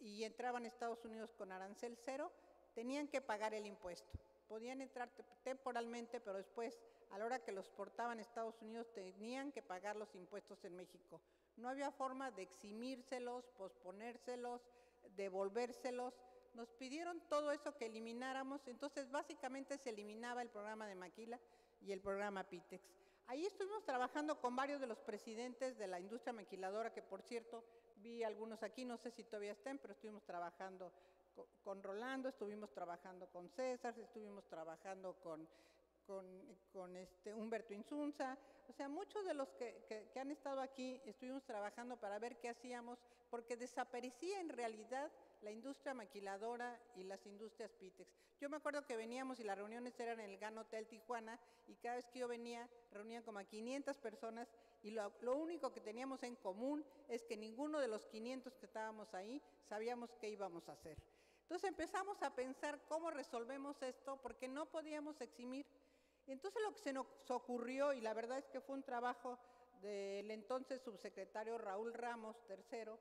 y entraban a Estados Unidos con arancel cero, tenían que pagar el impuesto. Podían entrar temporalmente, pero después, a la hora que los exportaban a Estados Unidos, tenían que pagar los impuestos en México. No había forma de eximírselos, posponérselos, devolvérselos. Nos pidieron todo eso que elimináramos, entonces básicamente se eliminaba el programa de maquila y el programa PITEX. Ahí estuvimos trabajando con varios de los presidentes de la industria maquiladora, que por cierto, vi algunos aquí, no sé si todavía estén, pero estuvimos trabajando con Rolando, estuvimos trabajando con César, estuvimos trabajando con Humberto Insunza, o sea, muchos de los que han estado aquí estuvimos trabajando para ver qué hacíamos, porque desaparecía en realidad la industria maquiladora y las industrias PITEX. Yo me acuerdo que veníamos y las reuniones eran en el Gran Hotel Tijuana, y cada vez que yo venía, reunían como a 500 personas, y lo único que teníamos en común es que ninguno de los 500 que estábamos ahí sabíamos qué íbamos a hacer. Entonces empezamos a pensar cómo resolvemos esto, porque no podíamos eximir. Entonces lo que se nos ocurrió, y la verdad es que fue un trabajo del entonces subsecretario Raúl Ramos III,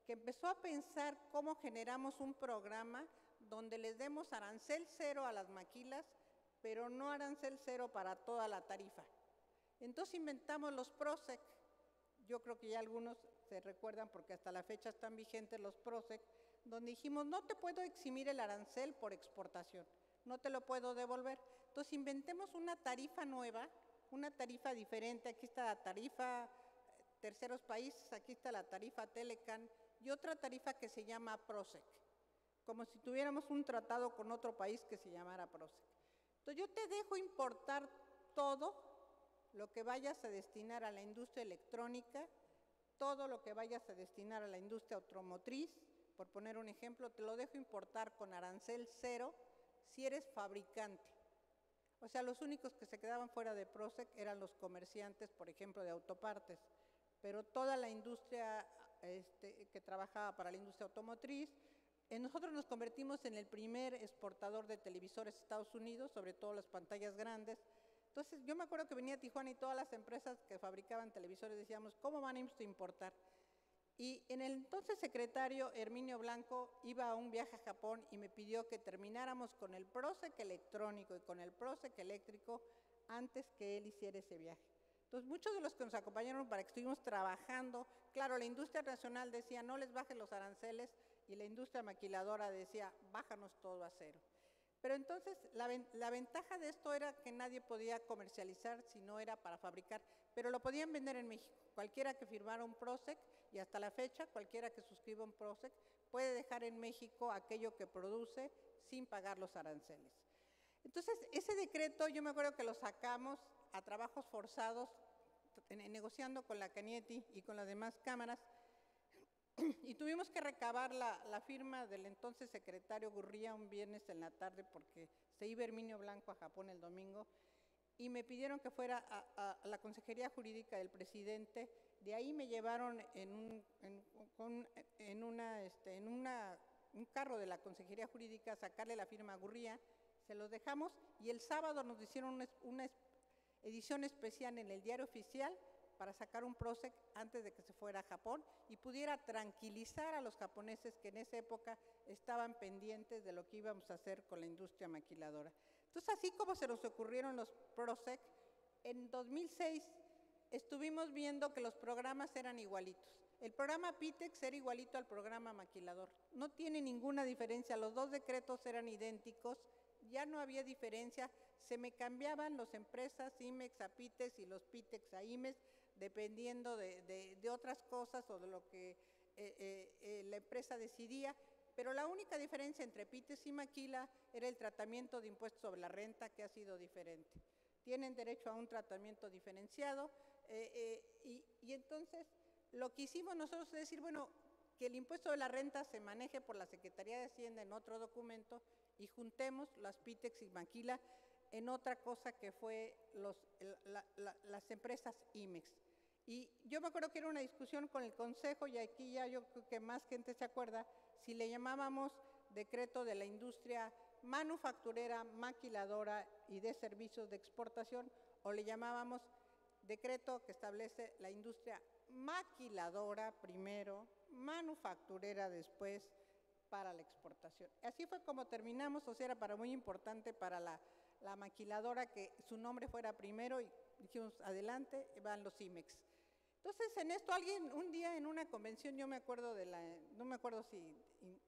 que empezó a pensar cómo generamos un programa donde les demos arancel cero a las maquilas, pero no arancel cero para toda la tarifa. Entonces inventamos los PROSEC. Yo creo que ya algunos se recuerdan, porque hasta la fecha están vigentes los PROSEC, donde dijimos, no te puedo eximir el arancel por exportación, no te lo puedo devolver. Entonces inventemos una tarifa nueva, una tarifa diferente. Aquí está la tarifa terceros países, aquí está la tarifa Telecan y otra tarifa que se llama PROSEC, como si tuviéramos un tratado con otro país que se llamara PROSEC. Entonces yo te dejo importar todo lo que vayas a destinar a la industria electrónica, todo lo que vayas a destinar a la industria automotriz, por poner un ejemplo, te lo dejo importar con arancel cero si eres fabricante. O sea, los únicos que se quedaban fuera de PROSEC eran los comerciantes, por ejemplo, de autopartes, pero toda la industria que trabajaba para la industria automotriz, nosotros nos convertimos en el primer exportador de televisores a Estados Unidos, sobre todo las pantallas grandes. Entonces, yo me acuerdo que venía a Tijuana y todas las empresas que fabricaban televisores decíamos, ¿cómo van a importar? Y en el entonces secretario Herminio Blanco iba a un viaje a Japón y me pidió que termináramos con el PROSEC electrónico y con el PROSEC eléctrico antes que él hiciera ese viaje. Entonces, muchos de los que nos acompañaron para que estuvimos trabajando, claro, la industria nacional decía, no les bajen los aranceles, y la industria maquiladora decía, bájanos todo a cero. Pero entonces, la ventaja de esto era que nadie podía comercializar si no era para fabricar, pero lo podían vender en México. Cualquiera que firmara un PROSEC, y hasta la fecha, cualquiera que suscriba un PROSEC, puede dejar en México aquello que produce sin pagar los aranceles. Entonces, ese decreto yo me acuerdo que lo sacamos a trabajos forzados, negociando con la Canietti y con las demás cámaras, y tuvimos que recabar la firma del entonces secretario Gurría un viernes en la tarde porque se iba Herminio Blanco a Japón el domingo, y me pidieron que fuera a la Consejería Jurídica del presidente. De ahí me llevaron en un carro de la Consejería Jurídica a sacarle la firma a Gurría, se los dejamos, y el sábado nos hicieron una edición especial en el Diario Oficial para sacar un PROSEC antes de que se fuera a Japón y pudiera tranquilizar a los japoneses que en esa época estaban pendientes de lo que íbamos a hacer con la industria maquiladora. Entonces, así como se nos ocurrieron los PROSEC, en 2006 estuvimos viendo que los programas eran igualitos. El programa PITEX era igualito al programa maquilador. No tiene ninguna diferencia, los dos decretos eran idénticos, ya no había diferencia, se me cambiaban las empresas IMEX a PITEX y los PITEX a IMEX, dependiendo de otras cosas o de lo que la empresa decidía, pero la única diferencia entre PITEX y Maquila era el tratamiento de impuestos sobre la renta, que ha sido diferente. Tienen derecho a un tratamiento diferenciado, y entonces lo que hicimos nosotros es decir, bueno, que el impuesto de la renta se maneje por la Secretaría de Hacienda en otro documento y juntemos las PITEX y Maquila en otra cosa que fue las empresas IMEX. Y yo me acuerdo que era una discusión con el Consejo, y aquí ya yo creo que más gente se acuerda, si le llamábamos decreto de la industria manufacturera, maquiladora y de servicios de exportación, o le llamábamos decreto que establece la industria maquiladora primero, manufacturera después, para la exportación. Así fue como terminamos, o sea, era muy importante para la maquiladora que su nombre fuera primero, y dijimos, adelante, van los IMEX. Entonces, en esto alguien, un día en una convención, yo me acuerdo no me acuerdo si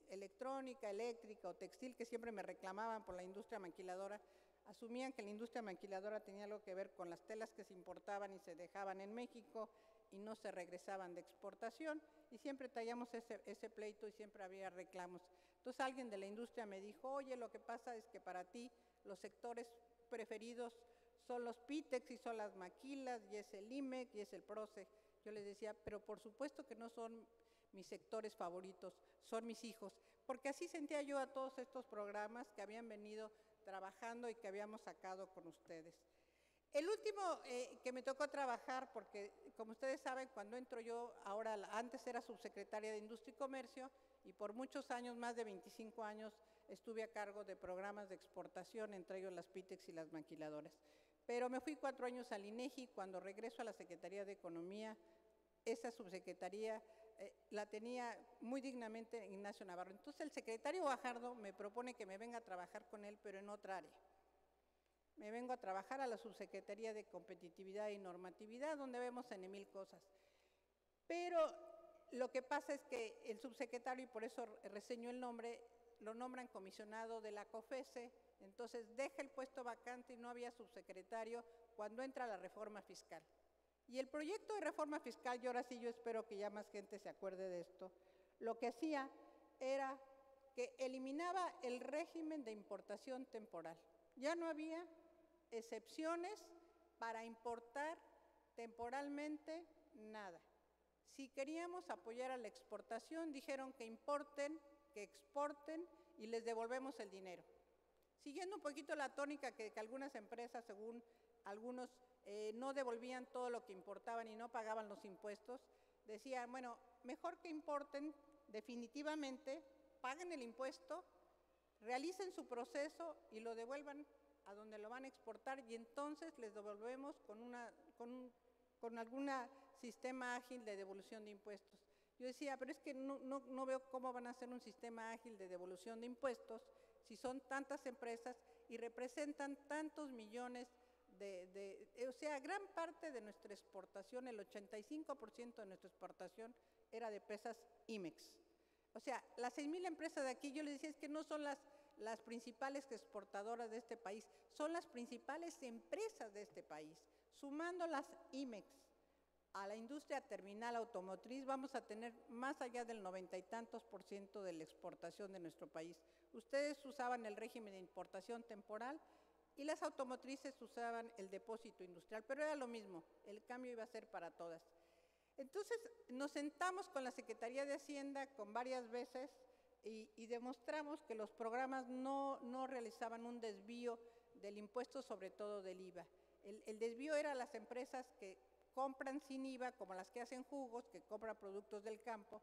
electrónica, eléctrica o textil, que siempre me reclamaban por la industria maquiladora, asumían que la industria maquiladora tenía algo que ver con las telas que se importaban y se dejaban en México y no se regresaban de exportación, y siempre traíamos ese pleito y siempre había reclamos. Entonces alguien de la industria me dijo, oye, lo que pasa es que para ti los sectores preferidos son los PITEX y son las maquilas, y es el IMEX y es el PROSEC. Yo les decía, pero por supuesto que no son mis sectores favoritos, son mis hijos, porque así sentía yo a todos estos programas que habían venido trabajando y que habíamos sacado con ustedes. El último que me tocó trabajar, porque como ustedes saben, cuando entro yo, ahora antes era subsecretaria de Industria y Comercio, y por muchos años, más de 25 años, estuve a cargo de programas de exportación, entre ellos las PITEX y las maquiladoras. Pero me fui 4 años al INEGI, cuando regreso a la Secretaría de Economía, esa subsecretaría la tenía muy dignamente Ignacio Navarro. Entonces el secretario Guajardo me propone que me venga a trabajar con él, pero en otra área. Me vengo a trabajar a la Subsecretaría de Competitividad y Normatividad, donde vemos en 1000 cosas. Pero lo que pasa es que el subsecretario, y por eso reseño el nombre, lo nombran comisionado de la COFESE, entonces deja el puesto vacante y no había subsecretario cuando entra la reforma fiscal. Y el proyecto de reforma fiscal, y ahora sí yo espero que ya más gente se acuerde de esto, lo que hacía era que eliminaba el régimen de importación temporal. Ya no había excepciones para importar temporalmente nada. Si queríamos apoyar a la exportación, dijeron que importen, que exporten y les devolvemos el dinero. Siguiendo un poquito la tónica que algunas empresas, según algunos, no devolvían todo lo que importaban y no pagaban los impuestos, decían, bueno, mejor que importen definitivamente, paguen el impuesto, realicen su proceso y lo devuelvan a donde lo van a exportar y entonces les devolvemos con algún sistema ágil de devolución de impuestos. Yo decía, pero es que no veo cómo van a hacer un sistema ágil de devolución de impuestos si son tantas empresas y representan tantos millones o sea, gran parte de nuestra exportación, el 85% de nuestra exportación era de empresas IMEX. O sea, las 6,000 empresas de aquí, yo les decía, es que no son las principales exportadoras de este país, son las principales empresas de este país. Sumando las IMEX a la industria terminal automotriz, vamos a tener más allá del 90 y tantos % de la exportación de nuestro país. Ustedes usaban el régimen de importación temporal y las automotrices usaban el depósito industrial, pero era lo mismo, el cambio iba a ser para todas. Entonces nos sentamos con la Secretaría de Hacienda con varias veces y demostramos que los programas no realizaban un desvío del impuesto, sobre todo del IVA. El desvío era las empresas que compran sin IVA, como las que hacen jugos, que compran productos del campo,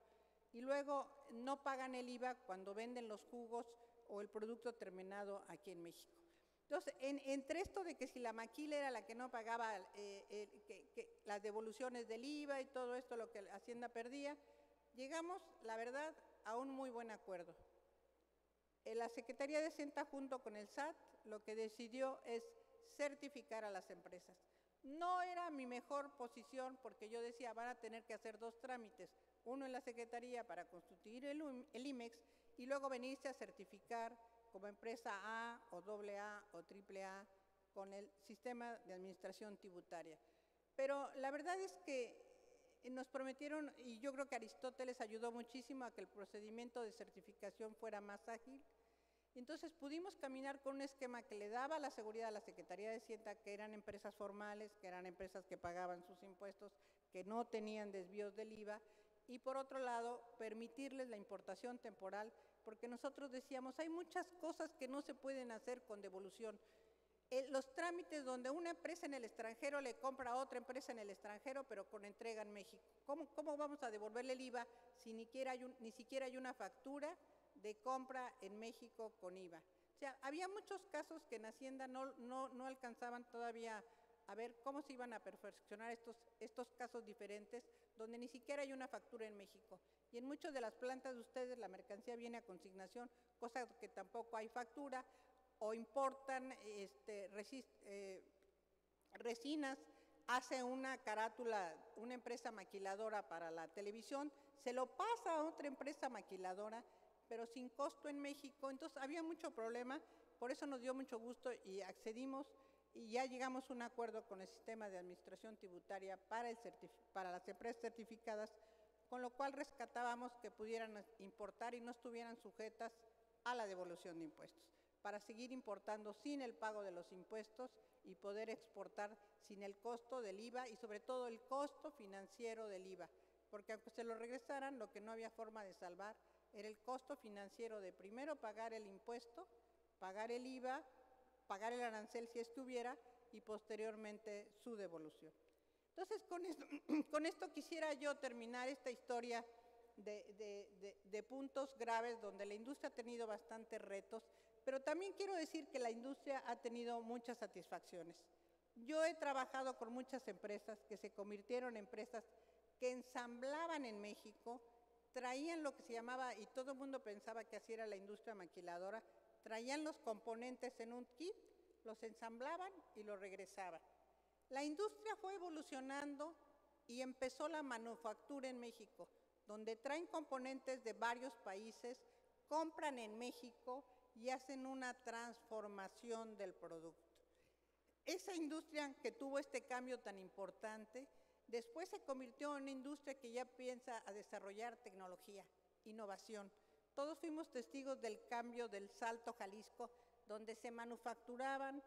y luego no pagan el IVA cuando venden los jugos o el producto terminado aquí en México. Entonces, entre esto de que si la maquila era la que no pagaba las devoluciones del IVA y todo esto, lo que Hacienda perdía, llegamos, la verdad, a un muy buen acuerdo. La Secretaría de Hacienda junto con el SAT lo que decidió es certificar a las empresas. No era mi mejor posición porque yo decía, van a tener que hacer 2 trámites, uno en la Secretaría para constituir el IMEX y luego venirse a certificar como empresa A o AA o AAA con el sistema de administración tributaria. Pero la verdad es que nos prometieron, y yo creo que Aristóteles ayudó muchísimo a que el procedimiento de certificación fuera más ágil. Entonces pudimos caminar con un esquema que le daba la seguridad a la Secretaría de Hacienda, que eran empresas formales, que eran empresas que pagaban sus impuestos, que no tenían desvíos del IVA, y por otro lado, permitirles la importación temporal, porque nosotros decíamos, hay muchas cosas que no se pueden hacer con devolución. Los trámites donde una empresa en el extranjero le compra a otra empresa en el extranjero, pero con entrega en México. ¿Cómo vamos a devolverle el IVA si ni siquiera hay una factura de compra en México con IVA? O sea, había muchos casos que en Hacienda no alcanzaban todavía a ver cómo se iban a perfeccionar estos casos diferentes, donde ni siquiera hay una factura en México. Y en muchas de las plantas de ustedes la mercancía viene a consignación, cosa que tampoco hay factura, o importan resinas, hace una carátula, una empresa maquiladora para la televisión, se lo pasa a otra empresa maquiladora, pero sin costo en México. Entonces había mucho problema, por eso nos dio mucho gusto y accedimos y ya llegamos a un acuerdo con el sistema de administración tributaria para las empresas certificadas, con lo cual rescatábamos que pudieran importar y no estuvieran sujetas a la devolución de impuestos, para seguir importando sin el pago de los impuestos y poder exportar sin el costo del IVA y sobre todo el costo financiero del IVA, porque aunque se lo regresaran, lo que no había forma de salvar era el costo financiero de primero pagar el impuesto, pagar el IVA, pagar el arancel si estuviera y posteriormente su devolución. Entonces, con esto quisiera yo terminar esta historia de puntos graves donde la industria ha tenido bastantes retos, pero también quiero decir que la industria ha tenido muchas satisfacciones. Yo he trabajado con muchas empresas que se convirtieron en empresas que ensamblaban en México, traían lo que se llamaba, y todo el mundo pensaba que así era la industria maquiladora, traían los componentes en un kit, los ensamblaban y los regresaban. La industria fue evolucionando y empezó la manufactura en México, donde traen componentes de varios países compran en México y hacen una transformación del producto. Esa industria que tuvo este cambio tan importante, después se convirtió en una industria que ya piensa a desarrollar tecnología, innovación. Todos fuimos testigos del cambio del Salto Jalisco, donde se manufacturaban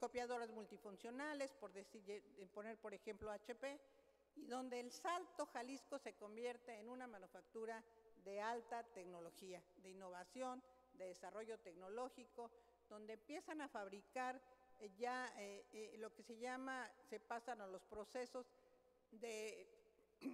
copiadoras multifuncionales, poner por ejemplo HP, y donde el Salto Jalisco se convierte en una manufactura de alta tecnología, de innovación, de desarrollo tecnológico, donde empiezan a fabricar lo que se pasan a los procesos de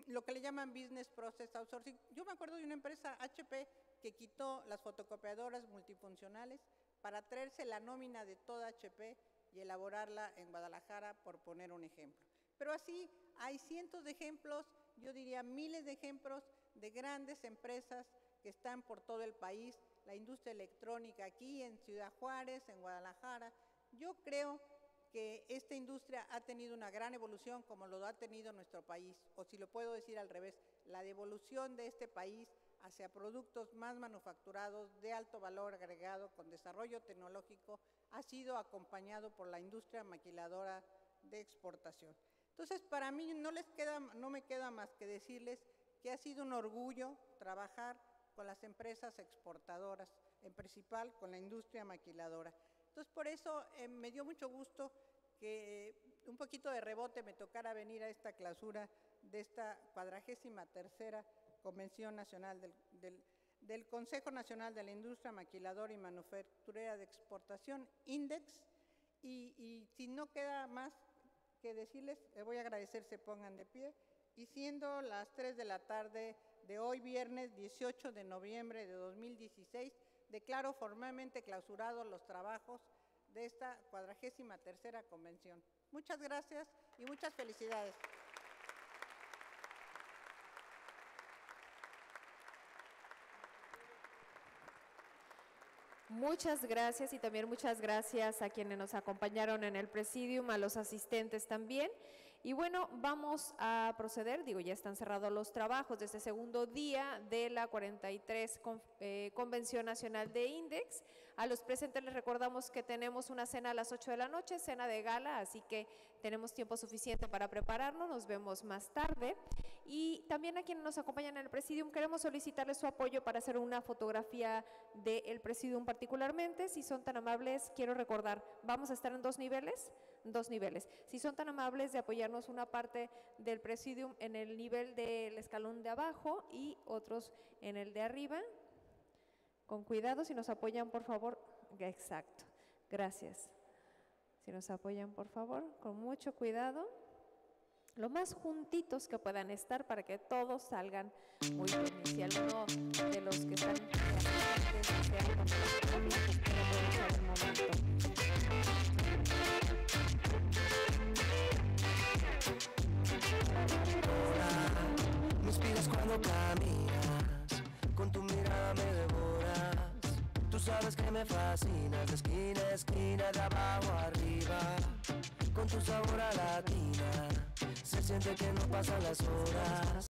lo que le llaman Business Process Outsourcing. Yo me acuerdo de una empresa HP que quitó las fotocopiadoras multifuncionales para traerse la nómina de toda HP y elaborarla en Guadalajara, por poner un ejemplo. Pero así hay cientos de ejemplos, yo diría miles de ejemplos de grandes empresas que están por todo el país, la industria electrónica aquí en Ciudad Juárez, en Guadalajara. Yo creo que esta industria ha tenido una gran evolución como lo ha tenido nuestro país, o si lo puedo decir al revés, la devolución de este país hacia productos más manufacturados de alto valor agregado con desarrollo tecnológico ha sido acompañado por la industria maquiladora de exportación. Entonces, para mí no me queda más que decirles que ha sido un orgullo trabajar con las empresas exportadoras, en principal con la industria maquiladora. Entonces, por eso me dio mucho gusto que un poquito de rebote me tocara venir a esta clausura de esta 43ª Convención Nacional del Consejo Nacional de la Industria Maquiladora y Manufacturera de Exportación, INDEX, y si no queda más que decirles, les voy a agradecer se pongan de pie, y siendo las 3 de la tarde de hoy, viernes 18 de noviembre de 2016, declaro formalmente clausurados los trabajos de esta 43ª Convención. Muchas gracias y muchas felicidades. Muchas gracias y también muchas gracias a quienes nos acompañaron en el presidium, a los asistentes también. Y bueno, vamos a proceder, ya están cerrados los trabajos de este segundo día de la 43 Convención Nacional de INDEX. A los presentes les recordamos que tenemos una cena a las 8 de la noche, cena de gala, así que tenemos tiempo suficiente para prepararnos, nos vemos más tarde. Y también a quienes nos acompañan en el presidium, queremos solicitarles su apoyo para hacer una fotografía del presidium particularmente. Si son tan amables, quiero recordar, vamos a estar en dos niveles. Si son tan amables de apoyarnos una parte del presidium en el nivel del escalón de abajo y otros en el de arriba. Con cuidado, si nos apoyan, por favor. Exacto, gracias. Si nos apoyan, por favor, con mucho cuidado. Lo más juntitos que puedan estar para que todos salgan muy bien. Y si alguno de los que están desean aprovechar el momento. Me inspiras cuando caminas, con tu mirada me devoras. Tú sabes que me fascinas, de esquina a esquina, de abajo a arriba. Con tu sabor a latina, se siente que no pasan las horas.